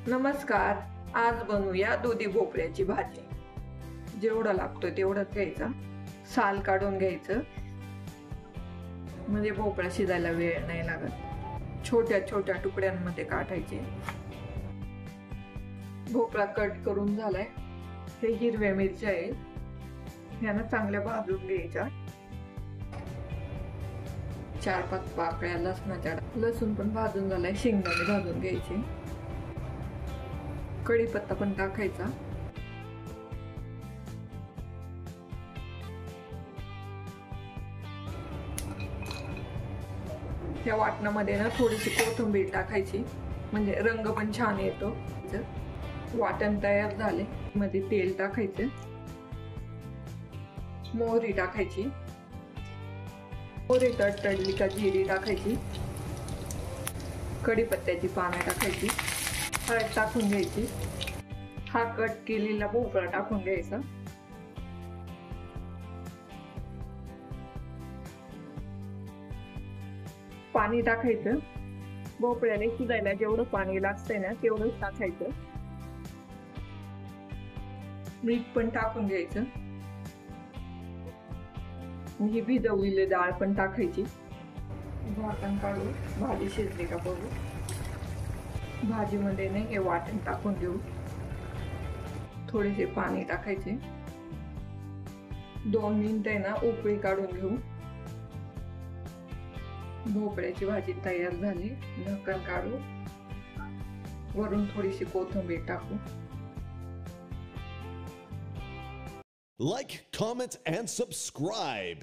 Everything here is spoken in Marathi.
नमस्कार. आज बनवूया दुधी भोपळ्याची भाजी. जेवढा लागतोय तेवढंच घ्यायचा. साल काढून घ्यायचं, म्हणजे भोपळा शिजायला वेळ नाही लागत. छोट्या छोट्या तुकड्यांमध्ये काटायचे. भोपळा कट करून झालाय. हे हिरव्या मिरच्या आहेत, ह्याला चांगल्या भाजून घ्यायच्या. 4-5 पाकळ्या लसणाच्या. लसूण पण भाजून झालाय. शेंगदाणे भाजून घ्यायचे. कढीपत्ता पण टाकायचा. या वाटणामध्ये ना थोडीशी कोथिंबीर टाकायची, म्हणजे रंग पण छान येतो. वाटण तयार झाले. मध्ये तेल टाकायचं, मोहरी टाकायची. मोहरी तडतडली का जिरी टाकायची. कढीपत्त्याची पानं टाकायची. हळद टाकून घ्यायची. हा कट केलेला भोपळा टाकून घ्यायचा. पाणी टाकायचं. भोपळ्याने शिजायला जेवढं पाणी लागतंय ना तेवढंच टाकायचं. मीठ पण टाकून घ्यायचं. ही भिजवलेली डाळ पण टाकायची. झाकण काढू, भाजी शिजली का बघू. भाजीमध्ये नाही हे वाटण टाकून घेऊ. थोडेसे पाणी टाकायचे. 2 मिनिटं ना उकळी काढून घेऊ. भोपळ्याची भाजी तयार झाली. झाकण काढू. वरून थोडीशी कोथिंबीर टाकू. Like, comment, and subscribe.